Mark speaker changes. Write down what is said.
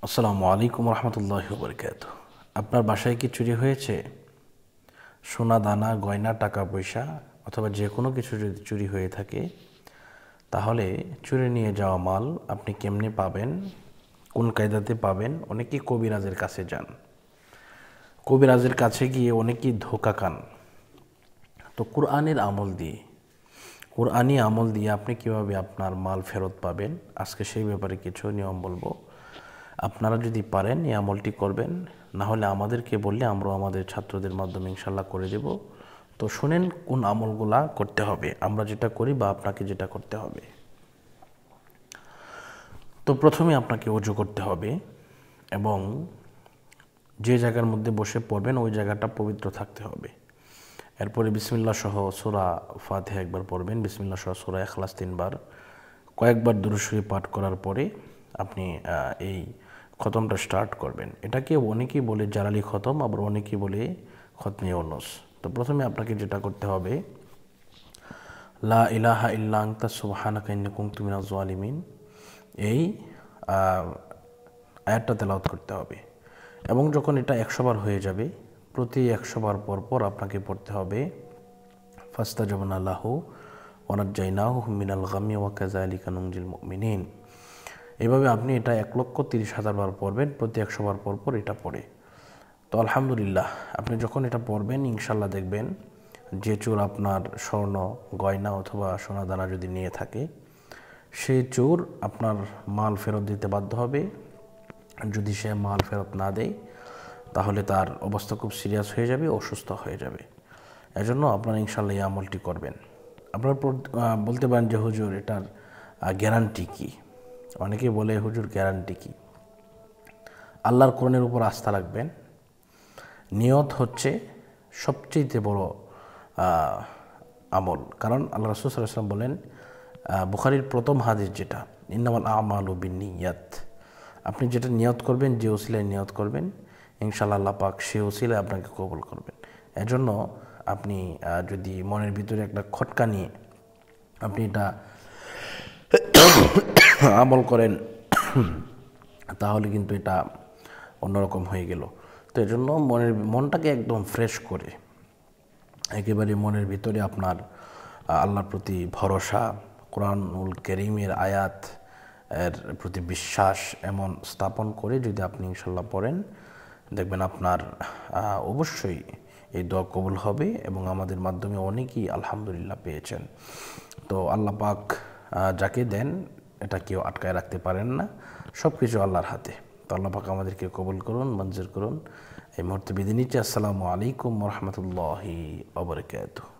Speaker 1: আসসালামু আলাইকুম রহমতুল্লাহি ওয়া বারাকাতুহু। আপনার বাসায় কি চুরি হয়েছে? সোনা দানা গয়না টাকা পয়সা অথবা যে কোনো কিছু যদি চুরি হয়ে থাকে, তাহলে চুরি নিয়ে যাওয়া মাল আপনি কেমনে পাবেন, কোন কায়দাতে পাবেন? অনেকেই কবিরাজের কাছে যান, কবিরাজের কাছে গিয়ে অনেকেই ধোঁকা খান। তো কোরআনি আমল দিয়ে আপনি কিভাবে আপনার মাল ফেরত পাবেন, আজকে সেই ব্যাপারে কিছু নিয়ম বলবো। আপনারা যদি পারেন এই আমলটি করবেন, না হলে আমাদেরকে বললে আমরা আমাদের ছাত্রদের মাধ্যমে ইনশাল্লাহ করে দেব। তো শুনেন কোন আমলগুলা করতে হবে, আমরা যেটা করি বা আপনাকে যেটা করতে হবে। তো প্রথমে আপনাকে ওযু করতে হবে এবং যে জায়গার মধ্যে বসে পড়বেন ওই জায়গাটা পবিত্র থাকতে হবে। এরপরে বিসমিল্লাহ সহ সূরা ফাতিহা একবার পড়বেন, বিসমিল্লাহ সহ সূরা ইখলাস 3 বার, কয়েকবার দুরূদ শরীফ পাঠ করার পরে আপনি এই খতমটা স্টার্ট করবেন। এটাকে অনেকেই বলে জালালি খতম, আবার অনেকেই বলে খতমে ইউনূস। তো প্রথমে আপনাকে যেটা করতে হবে, লা ইলাহা ইল্লা আনতা সুবহানাকা ইন্নী কুনতু মিনাজ জালিমিন, এই আয়াতটা তেলাওয়াত করতে হবে। এবং যখন এটা 100 বার হয়ে যাবে, প্রতি 100 বার পর পর আপনাকে পড়তে হবে ফাস্তাজাবনা লাহু ওয়া নাজ্জায়নাহু মিনাল গাম্মি ওয়া কাযালিকা নুনজিল মুমিনিন। এভাবে আপনি এটা 1,30,000 বার পড়বেন, প্রতি 100 বার পর পর এটা পড়ে। তো আলহামদুলিল্লাহ, আপনি যখন এটা পড়বেন ইনশাল্লাহ দেখবেন যে চোর আপনার স্বর্ণ গয়না অথবা সোনা দানা যদি নিয়ে থাকে, সেই চোর আপনার মাল ফেরত দিতে বাধ্য হবে। যদি সে মাল ফেরত না দেয়, তাহলে তার অবস্থা খুব সিরিয়াস হয়ে যাবে, অসুস্থ হয়ে যাবে। এজন্য আপনারা ইনশাল্লাহ এই আমলটি করবেন। আপনারা বলতে পারেন যে হুজুর এটার গ্যারান্টি কী? অনেকেই বলে হুজুর গ্যারান্টি কী? আল্লাহর কোরআনের উপর আস্থা রাখবেন। নিয়ত হচ্ছে সবচেয়ে বড় আমল, কারণ আল্লাহ রাসূল সাল্লাল্লাহু আলাইহি ওয়াসাল্লাম বলেন, বুখারীর প্রথম হাদিস যেটা, ইন্নামাল আমালু বিন্নিয়াত, আপনি যেটা নিয়ত করবেন, যে ওসিলায় নিয়ত করবেন, ইনশাআল্লাহ আল্লাহ পাক সে ওসিলায় আপনাকে কবুল করবেন। এজন্য আপনি যদি মনের ভিতরে একটা খটকা নিয়ে আপনি এটা আমল করেন, তাহলে কিন্তু এটা অন্যরকম হয়ে গেল। তো এজন্য মনটাকে একদম ফ্রেশ করে, একেবারে মনের ভিতরে আপনার আল্লাহর প্রতি ভরসা, কোরআনুল কারীমের আয়াত এর প্রতি বিশ্বাস এমন স্থাপন করে যদি আপনি ইনশাল্লাহ পড়েন, দেখবেন আপনার অবশ্যই এই দোয়া কবুল হবে। এবং আমাদের মাধ্যমে অনেকেই আলহামদুলিল্লাহ পেয়েছেন। তো আল্লাহ পাক যাকে দেন এটা কেউ আটকায় রাখতে পারেন না, সব কিছু আল্লাহর হাতে। তো আল্লাহ পাক আমাদেরকে কবুল করুন, মঞ্জুর করুন। এই মুহূর্তে বিদায় নিচ্ছি। আসসালামু আলাইকুম ওয়া রাহমাতুল্লাহি ওয়া বারাকাতুহু।